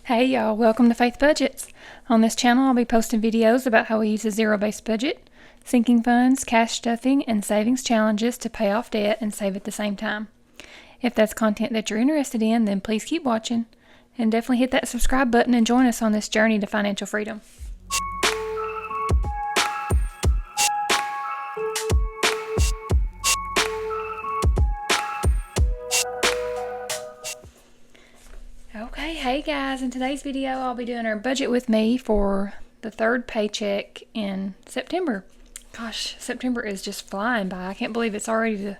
Hey y'all, welcome to Faith Budgets. On this channel, I'll be posting videos about how we use a zero-based budget, sinking funds, cash stuffing, and savings challenges to pay off debt and save at the same time. If that's content that you're interested in, then please keep watching and definitely hit that subscribe button and join us on this journey to financial freedom. Okay, hey guys, in today's video I'll be doing our budget with me for the third paycheck in September. Gosh, September is just flying by. I can't believe it's already the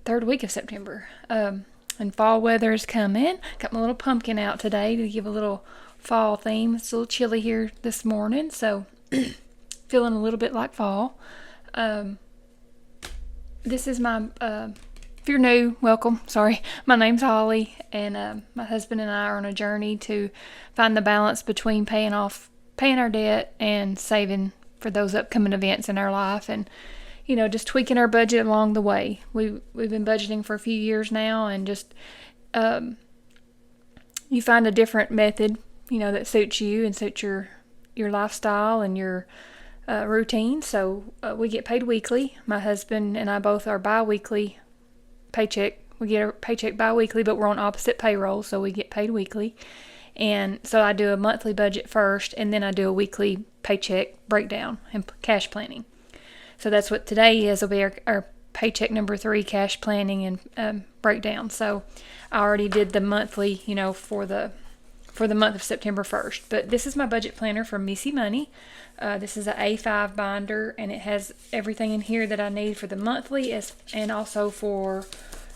third week of September. And fall weather's coming. Got my little pumpkin out today to give a little fall theme. It's a little chilly here this morning, so feeling a little bit like fall. This is my if you're new, welcome. Sorry. My name's Holly, and my husband and I are on a journey to find the balance between paying our debt and saving for those upcoming events in our life, and just tweaking our budget along the way. We've been budgeting for a few years now, and just you find a different method, that suits you and suits your lifestyle and your routine. So we get paid weekly. My husband and I both are bi-weekly paycheck. We get a paycheck bi-weekly, but we're on opposite payroll, so we get paid weekly. And so I do a monthly budget first, and then I do a weekly paycheck breakdown and cash planning. So that's what today is. Will be our paycheck number 3, cash planning and breakdown. So I already did the monthly, for the month of September 1st. But this is my budget planner from Missy Money. This is an A5 binder, and it has everything in here that I need for the monthly and also for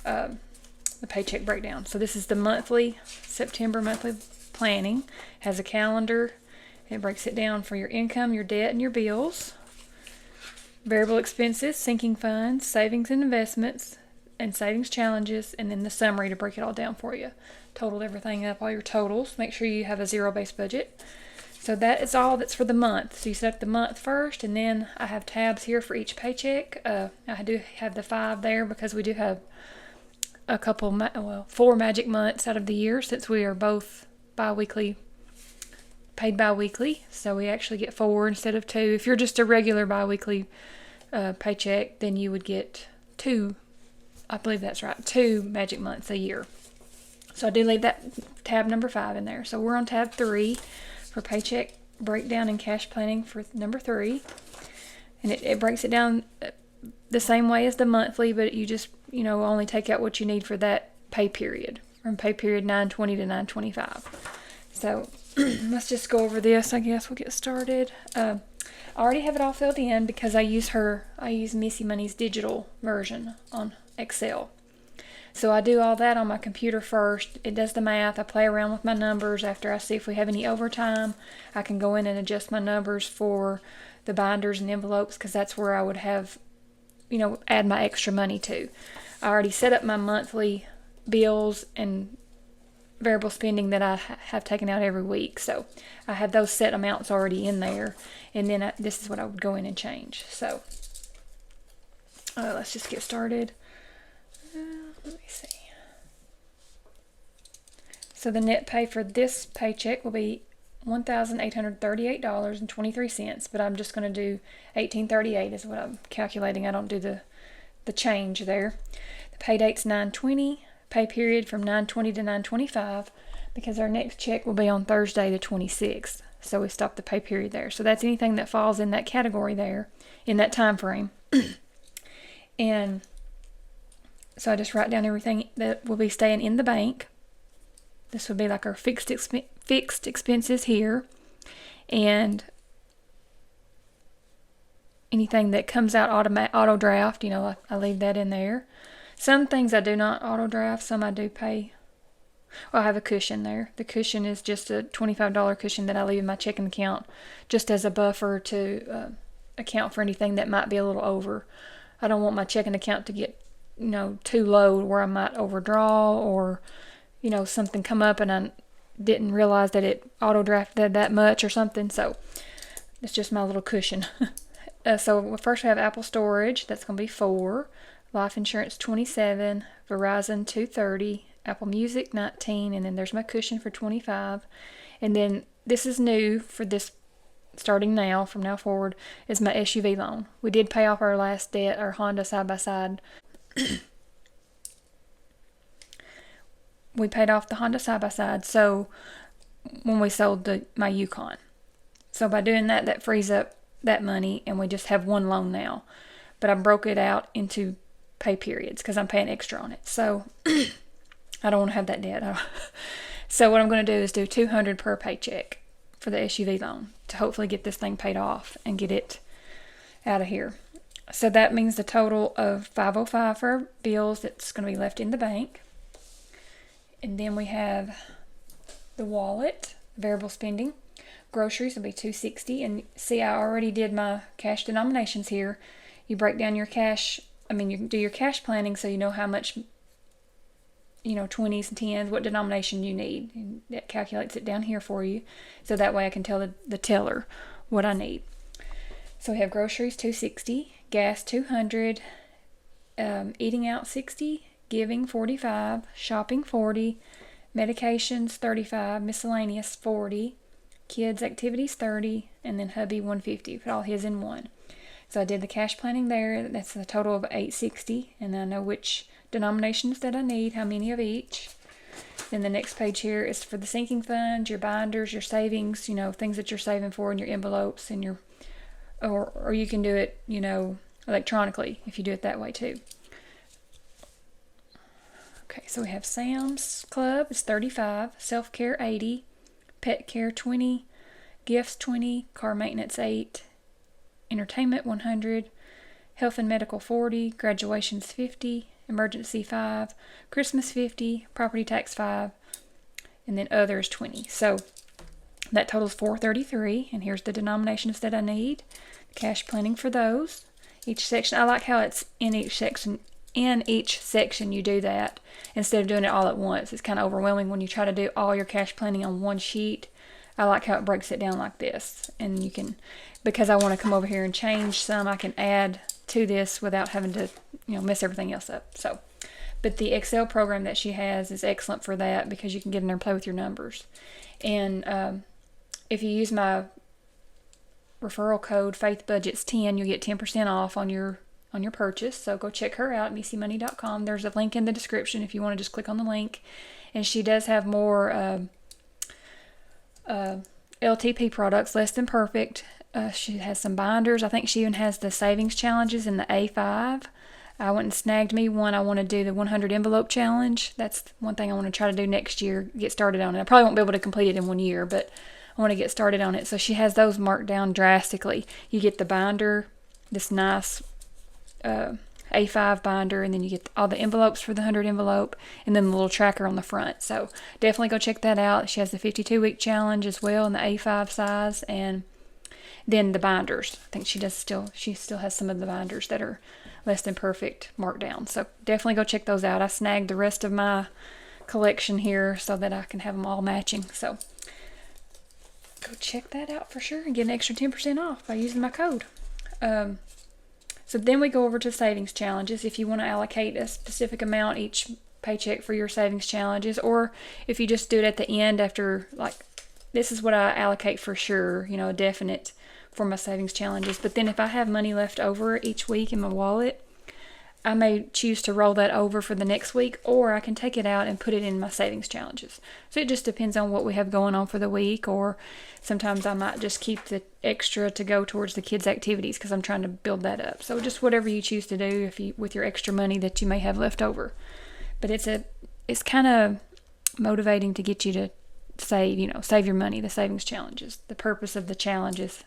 the paycheck breakdown. So this is the September monthly planning. It has a calendar. It breaks it down for your income, your debt, and your bills. Variable expenses, sinking funds, savings and investments, and savings challenges, and then the summary to break it all down for you. Totaled everything up, all your totals. Make sure you have a zero-based budget. So that is all that's for the month. So you set up the month first, and then I have tabs here for each paycheck. I do have the 5 there because we do have a couple, 4 magic months out of the year, since we are both paid bi-weekly. So we actually get 4 instead of 2. If you're just a regular bi-weekly paycheck, then you would get 2. I believe that's right, 2 magic months a year. So I do leave that tab number 5 in there. So we're on tab 3 for paycheck breakdown and cash planning for number 3. And it breaks it down the same way as the monthly, but you just, only take out what you need for that pay period, from pay period 9/20 to 9/25. So let's just go over this. I guess we'll get started. I already have it all filled in because I use Missy Money's digital version on Excel. So I do all that on my computer first. It does the math. I play around with my numbers. After I see if we have any overtime, I can go in and adjust my numbers for the binders and envelopes, because that's where I would have, add my extra money to. I already set up my monthly bills and variable spending that I have taken out every week. So I have those set amounts already in there. And then this is what I would go in and change. So let's just get started. Let me see. So the net pay for this paycheck will be $1,838.23, but I'm just going to do $1,838 is what I'm calculating. I don't do the change there. The pay date's 9/20, pay period from 9/20 to 9/25, because our next check will be on Thursday the 26th. So we stop the pay period there. So that's anything that falls in that category there, in that time frame. And so I just write down everything that will be staying in the bank. This would be like our fixed expenses here. And anything that comes out auto draft, I leave that in there. Some things I do not auto draft, some I do pay. Well, I have a cushion there. The cushion is just a $25 cushion that I leave in my checking account, just as a buffer to account for anything that might be a little over. I don't want my checking account to get too low where I might overdraw, or something come up and I didn't realize that it auto drafted that much or something. So it's just my little cushion. So first we have Apple storage. That's going to be 4. Life insurance 27, Verizon 230, Apple Music 19, and then there's my cushion for 25. And then this is new for this, starting now, from now forward, is my SUV loan. We did pay off our last debt, our Honda side-by-side. We paid off the Honda side-by-side, so when we sold my Yukon. So by doing that, that frees up that money, and we just have one loan now. But I broke it out into pay periods because I'm paying extra on it. So I don't want to have that debt. So what I'm going to do is do $200 per paycheck for the SUV loan to hopefully get this thing paid off and get it out of here. So that means the total of $505 for bills that's going to be left in the bank. And then we have the wallet, variable spending. Groceries will be $260. And see, I already did my cash denominations here. You break down your cash. You do your cash planning so you know how much, 20s and 10s, what denomination you need. And that calculates it down here for you. So that way I can tell the teller what I need. So we have groceries, $260. Gas, $200. Eating out, $60. Giving, $45. Shopping, $40. Medications, $35. Miscellaneous, $40. Kids activities, $30. And then hubby, $150. Put all his in one. So I did the cash planning there. That's a total of $860. And I know which denominations that I need, how many of each. Then the next page here is for the sinking fund, your binders, your savings, things that you're saving for in your envelopes and your, or you can do it, electronically if you do it that way too. Okay, so we have Sam's Club is $35, self-care $80, pet care $20, gifts $20, car maintenance $8, entertainment $100, health and medical $40, graduations $50, emergency $5, Christmas $50, property tax $5, and then others $20. So that totals $433, and here's the denominations that I need. Cash planning for those. Each section, I like how it's in each section. In each section you do that instead of doing it all at once. It's kind of overwhelming when you try to do all your cash planning on one sheet. I like how it breaks it down like this. And you can, because I want to come over here and change some, I can add to this without having to, mess everything else up. So, but the Excel program that she has is excellent for that because you can get in there and play with your numbers. And if you use my referral code FaithBudgets10, you'll get 10% off on your purchase. So go check her out at missymoney.com. There's a link in the description if you want to just click on the link. And she does have more LTP products, less than perfect. She has some binders. I think she even has the savings challenges in the A5. I went and snagged me one. I want to do the 100 envelope challenge. That's one thing I want to try to do next year, get started on it. I probably won't be able to complete it in 1 year, but I want to get started on it. So she has those marked down drastically. You get the binder, this nice A5 binder, and then you get all the envelopes for the 100 envelope, and then the little tracker on the front. So definitely go check that out. She has the 52-week challenge as well in the A5 size, and then the binders. I think she still has some of the binders that are less than perfect marked down. So definitely go check those out. I snagged the rest of my collection here so that I can have them all matching. So go check that out for sure and get an extra 10% off by using my code. So then we go over to savings challenges. If you want to allocate a specific amount each paycheck for your savings challenges, or if you just do it at the end after, like, this is what I allocate for sure, a definite for my savings challenges. But then if I have money left over each week in my wallet, I may choose to roll that over for the next week, or I can take it out and put it in my savings challenges. So it just depends on what we have going on for the week, or sometimes I might just keep the extra to go towards the kids' activities because I'm trying to build that up. So just whatever you choose to do with your extra money that you may have left over. But it's kind of motivating to get you to save your money, the savings challenges, the purpose of the challenges.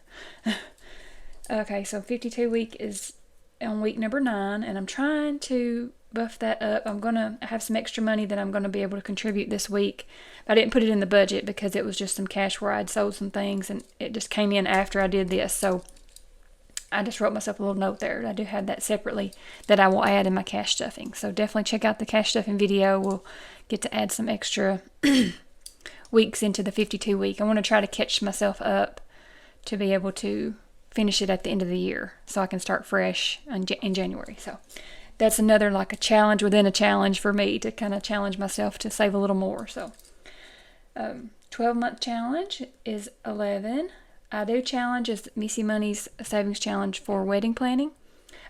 Okay, so 52 week is on week number 9, and I'm trying to buff that up. I have some extra money that I'm going to be able to contribute this week. I didn't put it in the budget because it was just some cash where I'd sold some things, and it just came in after I did this. So I just wrote myself a little note there. I do have that separately that I will add in my cash stuffing. So definitely check out the cash stuffing video. We'll get to add some extra weeks into the 52 week. I want to try to catch myself up to be able to finish it at the end of the year so I can start fresh in January. So that's another like a challenge within a challenge for me to kind of challenge myself to save a little more. So 12-month challenge is 11. I do challenge is Missy Money's savings challenge for wedding planning,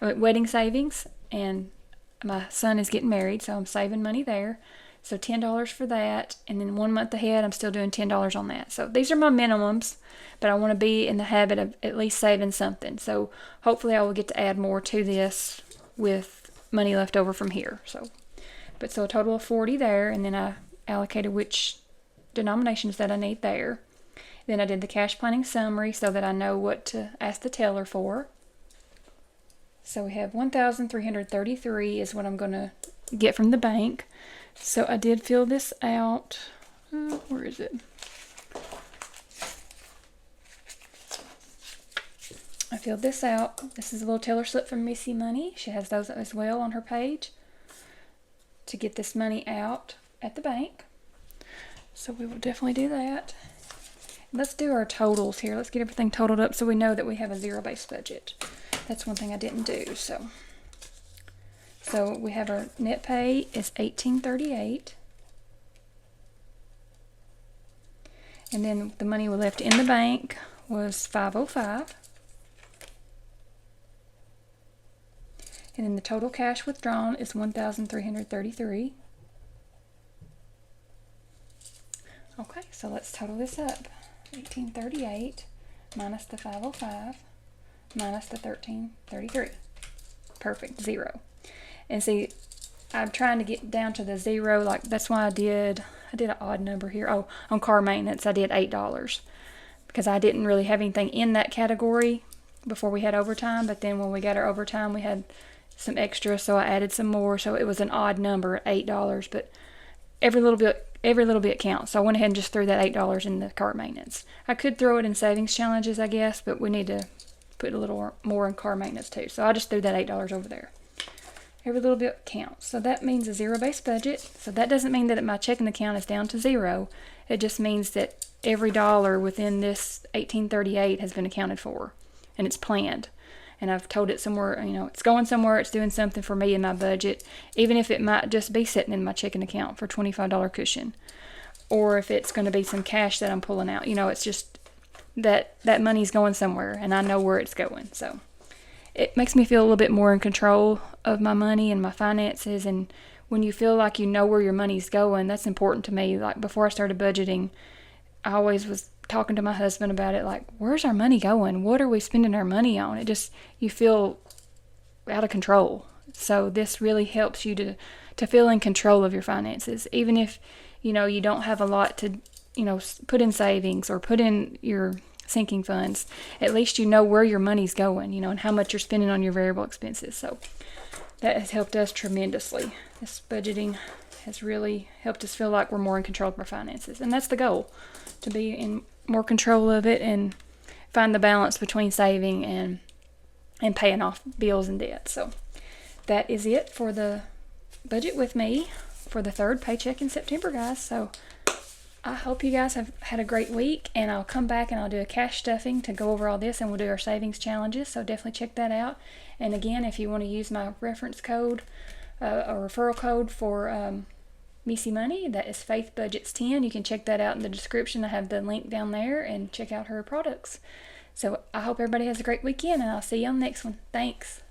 wedding savings, and my son is getting married, so I'm saving money there. So $10 for that, and then 1 month ahead, I'm still doing $10 on that. So these are my minimums, but I want to be in the habit of at least saving something. So hopefully I will get to add more to this with money left over from here. So a total of 40 there, and then I allocated which denominations that I need there. Then I did the cash planning summary so that I know what to ask the teller for. So we have 1,333 is what I'm going to get from the bank. So I did fill this out. Where is it? I filled this out. This is a little teller slip from Missy Money. She has those as well on her page to get this money out at the bank. So we will definitely do that. Let's do our totals here. Let's get everything totaled up so we know that we have a zero-based budget. That's one thing I didn't do. So we have our net pay is $1,838. And then the money we left in the bank was $505. And then the total cash withdrawn is $1,333. Okay, so let's total this up. 1,838 minus the 505 minus the 1,333. Perfect, zero. And see, I'm trying to get down to the zero. Like that's why I did an odd number here. Oh, on car maintenance I did $8 because I didn't really have anything in that category before we had overtime. But then when we got our overtime, we had some extra, so I added some more. So it was an odd number at $8. But every little bit counts. So I went ahead and just threw that $8 in the car maintenance. I could throw it in savings challenges, I guess, but we need to put a little more in car maintenance too. So I just threw that $8 over there. Every little bit counts. So that means a zero-based budget. So that doesn't mean that my checking account is down to zero. It just means that every dollar within this 1838 has been accounted for, and it's planned. And I've told it somewhere, it's going somewhere, it's doing something for me in my budget, even if it might just be sitting in my checking account for $25 cushion. Or if it's going to be some cash that I'm pulling out. It's just that money's going somewhere, and I know where it's going. So it makes me feel a little bit more in control of my money and my finances. And when you feel like you know where your money's going, that's important to me. Like before I started budgeting, I always was talking to my husband about it, like, where's our money going? What are we spending our money on? It just, you feel out of control. So this really helps you to feel in control of your finances. Even if, you don't have a lot to, put in savings or put in your sinking funds, at least you know where your money's going, and how much you're spending on your variable expenses. So that has helped us tremendously. This budgeting has really helped us feel like we're more in control of our finances. And that's the goal, to be in more control of it and find the balance between saving and paying off bills and debt. So that is it for the budget with me for the third paycheck in September, guys. So I hope you guys have had a great week, and I'll come back and I'll do a cash stuffing to go over all this, and we'll do our savings challenges. So definitely check that out. And again, if you want to use my reference code or referral code for Missy Money, that is Faith Budgets 10. You can check that out in the description. I have the link down there, and check out her products. So I hope everybody has a great weekend, and I'll see you on the next one. Thanks.